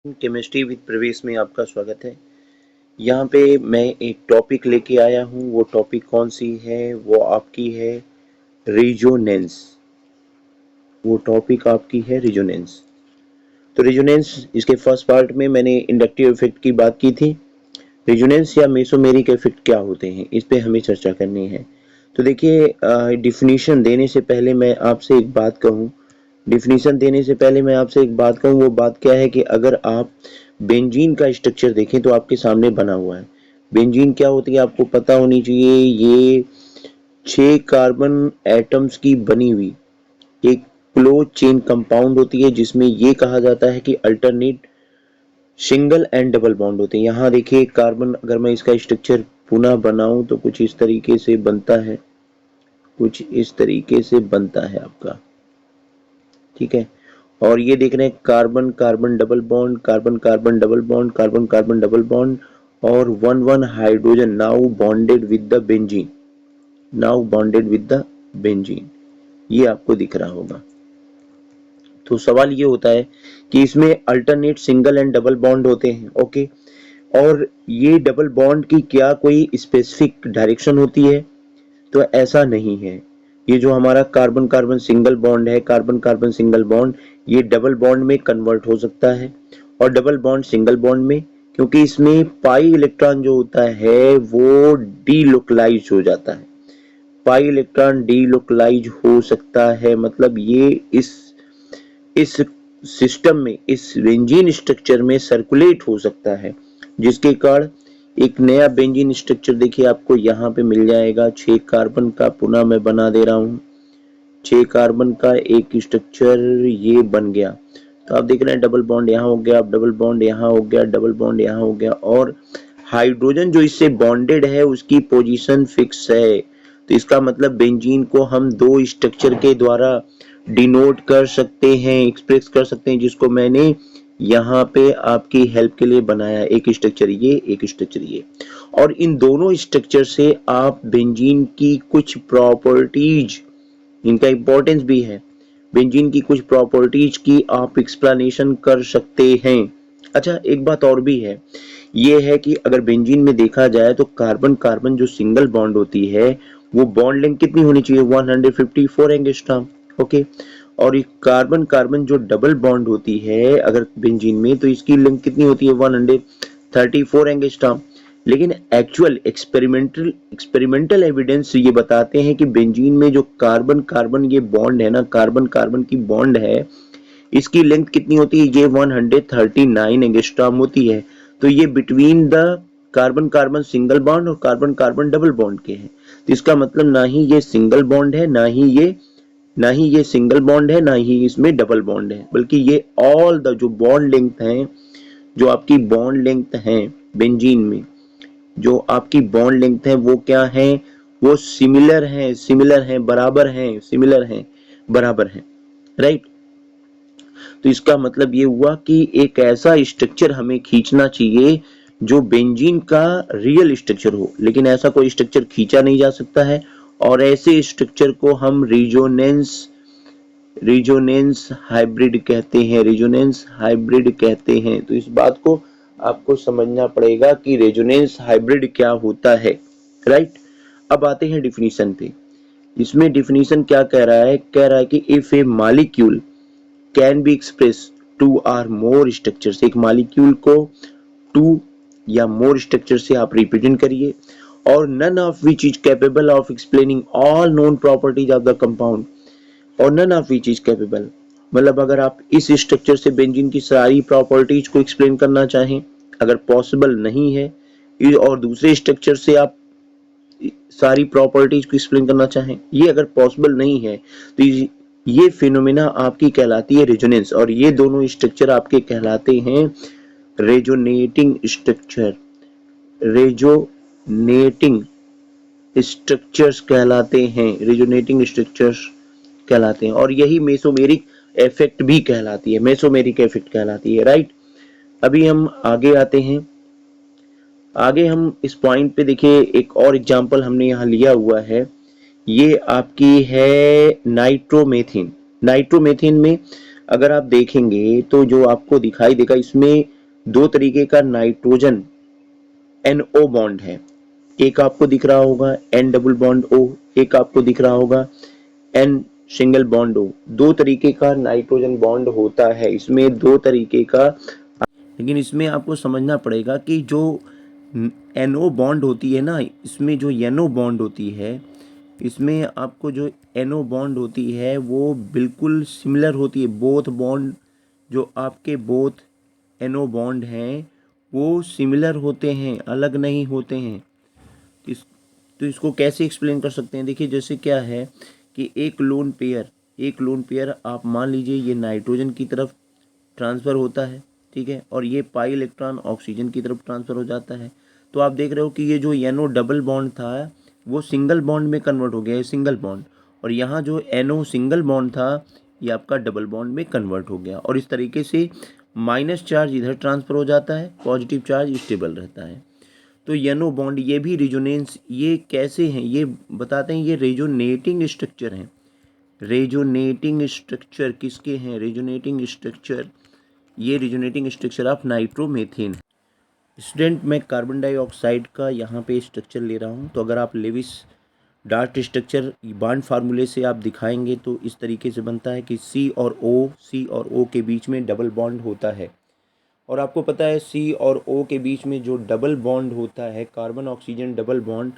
Chemistry with प्रवेश में आपका स्वागत है। यहाँ पे मैं एक टॉपिक लेके आया हूँ। वो टॉपिक कौन सी है? वो आपकी है रेजोनेंस। वो टॉपिक आपकी है रेजोनेंस। तो रेजोनेंस, इसके फर्स्ट पार्ट में मैंने इंडक्टिव इफेक्ट की बात की थी। रेजोनेंस या मेसोमेरिक इफेक्ट क्या होते हैं, इस पे हमें चर्चा करनी है। तो देखिए, डिफिनीशन देने से पहले मैं आपसे एक बात कहूँ। वो बात क्या है कि अगर आप बेंजीन का स्ट्रक्चर देखें तो आपके सामने बना हुआ है। बेंजीन क्या होती है आपको पता होनी चाहिए। ये 6 कार्बन एटम्स की बनी हुई एक क्लोज चेन कंपाउंड होती है, जिसमें ये कहा जाता है कि alternate single and double bond होते हैं। यहाँ देखिए कार्बन, अगर मैं इसका स्ट्रक्चर पुनः बनाऊं तो कुछ इस तरीके से बनता है आपका। ठीक है। और ये देख रहे हैं carbon carbon double bond, carbon carbon double bond, carbon carbon double bond, और one one hydrogen now bonded with the benzene. ये आपको दिख रहा होगा। तो सवाल ये होता है कि इसमें alternate single and double bond होते हैं। ओके। और ये डबल बॉन्ड की क्या कोई स्पेसिफिक डायरेक्शन होती है? तो ऐसा नहीं है। ये जो हमारा कार्बन कार्बन सिंगल बॉन्ड है, कार्बन कार्बन सिंगल बॉन्ड, ये डबल बॉन्ड में कन्वर्ट हो सकता है और डबल बॉन्ड सिंगल बॉन्ड में, क्योंकि इसमें पाई इलेक्ट्रॉन जो होता है वो डीलोकलाइज हो जाता है। पाई इलेक्ट्रॉन डीलोकलाइज हो सकता है, मतलब ये इस सिस्टम में, इस बेंजीन स्ट्रक्चर में सर्कुलेट हो सकता है, जिसके कारण एक नया बेंजीन स्ट्रक्चर देखिए आपको यहाँ पे मिल जाएगा। 6 कार्बन का, पुनः मैं बना दे रहा हूँ, 6 कार्बन का एक स्ट्रक्चर ये बन गया। तो आप देख रहे हैं डबल बॉन्ड यहाँ हो गया, डबल बॉन्ड यहाँ हो गया, डबल बॉन्ड यहाँ हो गया, और हाइड्रोजन जो इससे बॉन्डेड है उसकी पोजीशन फिक्स है। तो इसका मतलब बेंजीन को हम दो स्ट्रक्चर के द्वारा डिनोट कर सकते हैं, एक्सप्रेस कर सकते हैं, जिसको मैंने यहाँ पे आपकी हेल्प के लिए बनाया। एक स्ट्रक्चर ये, एक स्ट्रक्चर ये, और इन दोनों स्ट्रक्चर से आप बेंजीन की कुछ प्रॉपर्टीज, इनका इंपॉर्टेंस भी है, बेंजीन की कुछ प्रॉपर्टीज की आप एक्सप्लेनेशन कर सकते हैं। अच्छा, एक बात और भी है, ये है कि अगर बेंजीन में देखा जाए तो कार्बन कार्बन जो सिंगल बॉन्ड होती है वो बॉन्ड लेंथ कितनी होनी चाहिए? 154 एंगस्ट्रॉम। ओके। और ये कार्बन कार्बन जो डबल बॉन्ड होती है अगर बेंजीन में, तो इसकी लेंथ कितनी होती है? 134 एंगस्ट्रॉम। लेकिन एक्चुअल एक्सपेरिमेंटल एविडेंस ये बताते हैं कि बेंजीन में जो कार्बन कार्बन ये बॉन्ड है ना, कार्बन कार्बन की बॉन्ड है, इसकी लेंथ कितनी होती है? ये 139 एंगस्ट्रॉम होती है। तो ये between the carbon carbon single bond और कार्बन कार्बन डबल बॉन्ड के हैं। तो इसका मतलब ना ही ये सिंगल बॉन्ड है, ना ही ये सिंगल बॉन्ड है, ना ही इसमें डबल बॉन्ड है, बल्कि ये ऑल द जो बॉन्ड लेंथ है, जो आपकी बॉन्ड लेंथ है बेंजीन में, जो आपकी बॉन्ड लेंथ है वो क्या है? वो सिमिलर है, बराबर है। राइट। तो इसका मतलब ये हुआ कि एक ऐसा स्ट्रक्चर हमें खींचना चाहिए जो बेंजीन का रियल स्ट्रक्चर हो, लेकिन ऐसा कोई स्ट्रक्चर खींचा नहीं जा सकता है, और ऐसे स्ट्रक्चर को हम रेजोनेंस हाइब्रिड कहते हैं। तो इस बात को आपको समझना पड़ेगा कि रेजोनेंस हाइब्रिड क्या होता है। राइट। अब आते हैं डिफिनीशन पे। इसमें डिफिनीशन क्या कह रहा है? कह रहा है कि if a molecule can be express two or more structure, एक मॉलिक्यूल को 2 या मोर स्ट्रक्चर से आप रिप्रेजेंट करिए, और none of which is capable of explaining all known properties of the compound, और none of which is capable, मतलब अगर आप इस स्ट्रक्चर से बेंजीन की सारी प्रॉपर्टीज को एक्सप्लेन करना चाहें, अगर पॉसिबल नहीं है, और दूसरे स्ट्रक्चर से आप सारी प्रॉपर्टीज को एक्सप्लेन करना चाहें, ये अगर पॉसिबल नहीं है, तो ये फिनोमेना आपकी कहलाती है रेजोनेंस, और ये दोनों स्ट्रक्चर आपके कहलाते हैं रेजोनेटिंग स्ट्रक्चर। रेजोनेटिंग स्ट्रक्चर्स कहलाते हैं, और यही मेसोमेरिक इफेक्ट भी कहलाती है। राइट। अभी हम आगे आते हैं। आगे हम इस पॉइंट पे देखिए, एक और एग्जांपल हमने यहाँ लिया हुआ है। ये आपकी है नाइट्रोमेथिन में अगर आप देखेंगे तो जो आपको दिखाई देगा, इसमें दो तरीके का नाइट्रोजन NO बॉन्ड है। एक आपको दिख रहा होगा N डबल बॉन्ड O, एक आपको दिख रहा होगा N सिंगल बॉन्ड O। दो तरीके का नाइट्रोजन बॉन्ड होता है, इसमें दो तरीके का। लेकिन इसमें आपको समझना पड़ेगा कि जो NO बॉन्ड होती है ना, इसमें जो NO बॉन्ड होती है, इसमें आपको जो NO बॉन्ड होती है वो बिल्कुल सिमिलर होती है। बोथ बॉन्ड, जो आपके बोथ NO बॉन्ड हैं वो सिमिलर होते हैं, अलग नहीं होते हैं। इस तो इसको कैसे एक्सप्लेन कर सकते हैं? देखिए, जैसे क्या है कि एक लोन पेयर आप मान लीजिए ये नाइट्रोजन की तरफ ट्रांसफ़र होता है, ठीक है, और ये पाई इलेक्ट्रॉन ऑक्सीजन की तरफ ट्रांसफ़र हो जाता है। तो आप देख रहे हो कि ये जो NO डबल बॉन्ड था वो सिंगल बॉन्ड में कन्वर्ट हो गया है, सिंगल बॉन्ड, और यहाँ जो NO सिंगल बॉन्ड था ये आपका डबल बॉन्ड में कन्वर्ट हो गया, और इस तरीके से माइनस चार्ज इधर ट्रांसफ़र हो जाता है, पॉजिटिव चार्ज स्टेबल रहता है। तो NO बॉन्ड ये भी रेजोनेंस, ये कैसे हैं ये बताते हैं। ये रेजोनेटिंग स्ट्रक्चर हैं। रेजोनेटिंग स्ट्रक्चर किसके हैं? रेजोनेटिंग स्ट्रक्चर, ये resonating structure of nitromethane. Student, मैं कार्बन डाइऑक्साइड का यहाँ पे स्ट्रक्चर ले रहा हूँ, तो अगर आप लेविस डार्ट स्ट्रक्चर बॉन्ड फार्मूले से आप दिखाएंगे तो इस तरीके से बनता है कि C और O के बीच में डबल बॉन्ड होता है। और आपको पता है C और O के बीच में जो डबल बॉन्ड होता है, कार्बन ऑक्सीजन डबल बॉन्ड,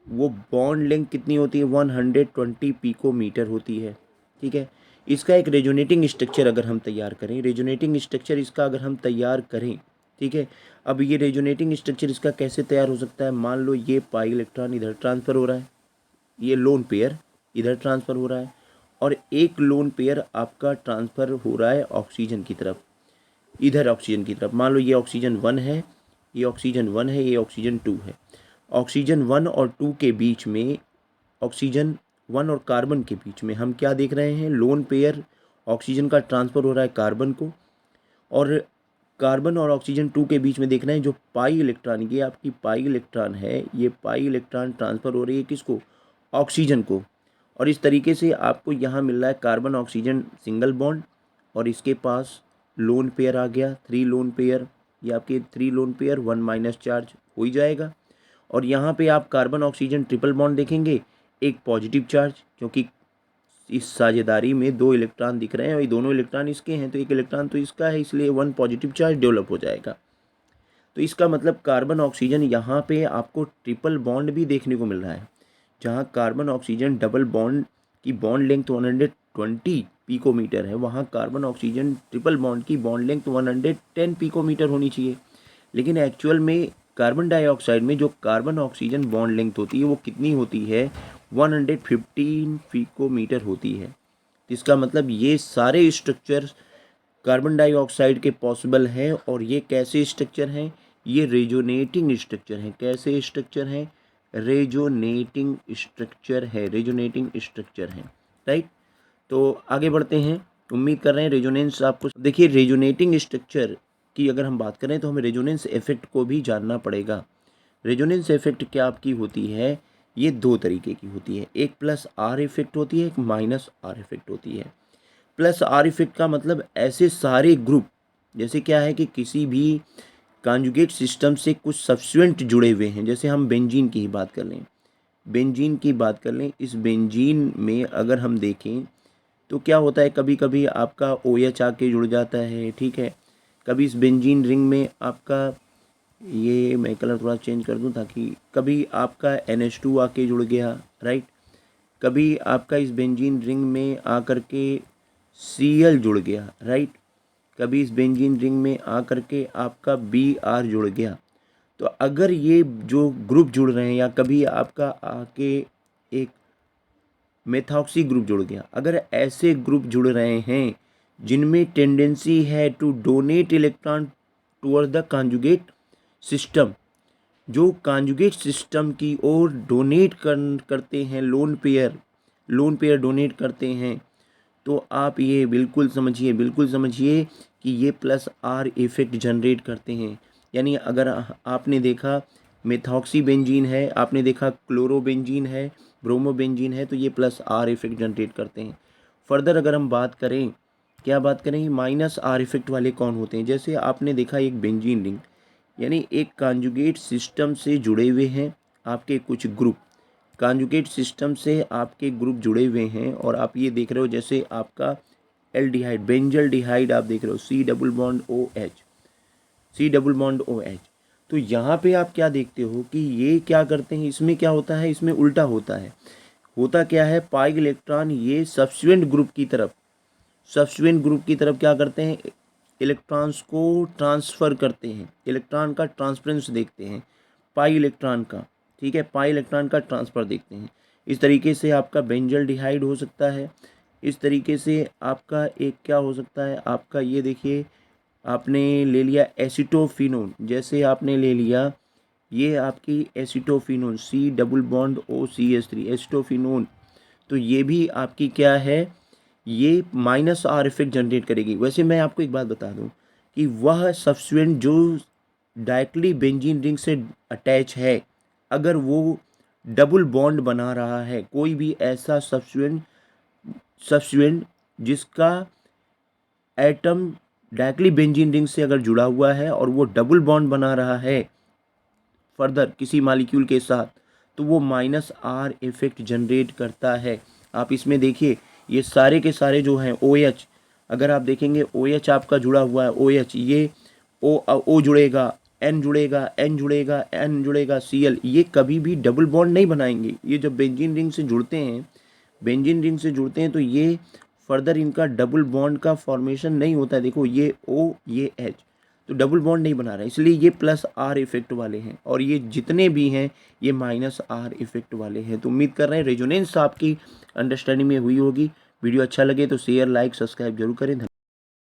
वो बॉन्ड लेंथ कितनी होती है? 120 पिकोमीटर होती है, ठीक है। इसका एक रेजोनेटिंग स्ट्रक्चर अगर हम तैयार करें, रेजोनेटिंग स्ट्रक्चर इसका अगर हम तैयार करें, ठीक है। अब ये रेजोनेटिंग स्ट्रक्चर इसका कैसे तैयार हो सकता है? मान लो ये पाई इलेक्ट्रॉन इधर ट्रांसफ़र हो रहा है, ये लोन पेयर इधर ट्रांसफ़र हो रहा है, और एक लोन पेयर आपका ट्रांसफ़र हो रहा है ऑक्सीजन की तरफ, इधर ऑक्सीजन की तरफ। मान लो ये ऑक्सीजन 1 है, ये ऑक्सीजन 1 है, ये ऑक्सीजन 2 है। ऑक्सीजन 1 और 2 के बीच में, ऑक्सीजन 1 और कार्बन के बीच में हम क्या देख रहे हैं? लोन पेयर ऑक्सीजन का ट्रांसफ़र हो रहा है कार्बन को, और कार्बन और ऑक्सीजन 2 के बीच में देख रहे हैं जो पाई इलेक्ट्रॉन, ये आपकी पाई इलेक्ट्रॉन है, ये पाई इलेक्ट्रॉन ट्रांसफ़र हो रही है किसको? ऑक्सीजन को। और इस तरीके से आपको यहाँ मिल रहा है कार्बन ऑक्सीजन सिंगल बॉन्ड, और इसके पास लोन पेयर आ गया, 3 लोन पेयर, ये आपके 3 लोन पेयर, 1 माइनस चार्ज हो ही जाएगा। और यहाँ पे आप कार्बन ऑक्सीजन ट्रिपल बॉन्ड देखेंगे, एक पॉजिटिव चार्ज, क्योंकि इस साझेदारी में 2 इलेक्ट्रॉन दिख रहे हैं और ये दोनों इलेक्ट्रॉन इसके हैं, तो एक इलेक्ट्रॉन तो इसका है, इसलिए 1 पॉजिटिव चार्ज डेवलप हो जाएगा। तो इसका मतलब कार्बन ऑक्सीजन, यहाँ पे आपको ट्रिपल बॉन्ड भी देखने को मिल रहा है। जहाँ कार्बन ऑक्सीजन डबल बॉन्ड की बॉन्ड लेंथ 120 पिकोमीटर है, वहाँ कार्बन ऑक्सीजन ट्रिपल बॉन्ड की बॉन्ड लेंथ 110 पिकोमीटर होनी चाहिए। लेकिन एक्चुअल में कार्बन डाइऑक्साइड में जो कार्बन ऑक्सीजन बॉन्ड लेंथ होती है वो कितनी होती है? 115 पिकोमीटर होती है। इसका मतलब ये सारे स्ट्रक्चर कार्बन डाइऑक्साइड के पॉसिबल हैं, और ये कैसे स्ट्रक्चर हैं? ये रेजोनेटिंग स्ट्रक्चर हैं। कैसे स्ट्रक्चर हैं? रेजोनेटिंग स्ट्रक्चर है, रेजोनेटिंग स्ट्रक्चर है, राइट। तो आगे बढ़ते हैं, उम्मीद कर रहे हैं रेजोनेंस आपको। देखिए, रेजोनेटिंग स्ट्रक्चर की अगर हम बात करें तो हमें रेजोनेंस इफेक्ट को भी जानना पड़ेगा। रेजोनेंस इफेक्ट क्या आपकी होती है? ये दो तरीके की होती है, एक प्लस आर इफेक्ट होती है, एक माइनस आर इफेक्ट होती है। प्लस आर इफेक्ट का मतलब ऐसे सारे ग्रुप, जैसे क्या है कि किसी भी कॉन्जुगेट सिस्टम से कुछ सब्स्टिट्यूएंट जुड़े हुए हैं, जैसे हम बेंजीन की ही बात कर लें, बेंजीन की बात कर लें, इस बेंजीन में अगर हम देखें तो क्या होता है, कभी कभी आपका OH आके जुड़ जाता है, ठीक है। कभी इस बेंजीन रिंग में आपका, ये मैं कलर थोड़ा चेंज कर दूं ताकि, कभी आपका NH2 आके जुड़ गया, राइट। कभी आपका इस बेंजीन रिंग में आकर के Cl जुड़ गया, राइट। कभी इस बेंजीन रिंग में आकर के आपका Br जुड़ गया। तो अगर ये जो ग्रुप जुड़ रहे हैं, या कभी आपका आके एक मेथॉक्सी ग्रुप जुड़ गया, अगर ऐसे ग्रुप जुड़ रहे हैं जिनमें टेंडेंसी है to donate electron toward the conjugate system, जो कॉन्जुगेट सिस्टम की ओर डोनेट करते हैं, लोन पेयर डोनेट करते हैं, तो आप ये बिल्कुल समझिए कि ये प्लस आर इफेक्ट जनरेट करते हैं। यानी अगर आपने देखा मेथॉक्सी बेंजीन है, आपने देखा क्लोरोबेंजीन है, ब्रोमोबेंजीन है, तो ये प्लस आर इफेक्ट जनरेट करते हैं। फर्दर अगर हम बात करें क्या बात करें, माइनस आर इफेक्ट वाले कौन होते हैं। जैसे आपने देखा एक बेंजीन रिंग, यानी एक कॉन्जुगेट सिस्टम से जुड़े हुए हैं आपके कुछ ग्रुप, कॉन्जुगेट सिस्टम से आपके ग्रुप जुड़े हुए हैं, और आप ये देख रहे हो जैसे आपका एल्डिहाइड, बेंजल डिहाइड आप देख रहे हो, C double bond O H, C double bond O H. तो यहाँ पे आप क्या देखते हो कि ये क्या करते हैं, इसमें क्या होता है, इसमें उल्टा होता है। होता क्या है, पाई इलेक्ट्रॉन ये सब्सिक्वेंट ग्रुप की तरफ, सब्सिक्वेंट ग्रुप की तरफ क्या करते हैं, इलेक्ट्रॉन्स को ट्रांसफ़र करते हैं, इलेक्ट्रॉन का ट्रांसफरेंस देखते हैं पाई इलेक्ट्रॉन का, ठीक है, पाई इलेक्ट्रॉन का ट्रांसफ़र देखते हैं। इस तरीके से आपका बेंजल डिहाइड हो सकता है। इस तरीके से आपका एक क्या हो सकता है, आपका ये देखिए, आपने ले लिया एसिटोफिनोन, जैसे आपने ले लिया ये आपकी acetophenone, C double bond O C H three, acetophenone, तो ये भी आपकी क्या है, ये माइनस आर इफेक्ट जनरेट करेगी। वैसे मैं आपको एक बात बता दूं कि वह सब्सटेंस जो डायरेक्टली बेंजीन रिंग से अटैच है, अगर वो डबल बॉन्ड बना रहा है, कोई भी ऐसा सब्सटेंस जिसका एटम डायरेक्टली बेंजीन रिंग से अगर जुड़ा हुआ है और वो डबल बॉन्ड बना रहा है फर्दर किसी मॉलिक्यूल के साथ, तो वो माइनस आर इफेक्ट जनरेट करता है। आप इसमें देखिए ये सारे के सारे जो हैं ओ एच, अगर आप देखेंगे ओ एच आपका जुड़ा हुआ है, ओ एच, ये ओ जुड़ेगा, एन जुड़ेगा, एन जुड़ेगा, एन जुड़ेगा, सी एल, ये कभी भी डबल बॉन्ड नहीं बनाएंगे। ये जब बेंजीन रिंग से जुड़ते हैं, बेंजीन रिंग से जुड़ते हैं, तो ये फर्दर इनका डबल बॉन्ड का फॉर्मेशन नहीं होता है। देखो ये ओ ये एच, तो डबल बॉन्ड नहीं बना रहा है, इसलिए ये प्लस आर इफेक्ट वाले हैं, और ये जितने भी हैं ये माइनस आर इफेक्ट वाले हैं। तो उम्मीद कर रहे हैं रेजोनेंस आपकी अंडरस्टैंडिंग में हुई होगी। वीडियो अच्छा लगे तो शेयर, लाइक, सब्सक्राइब जरूर करें।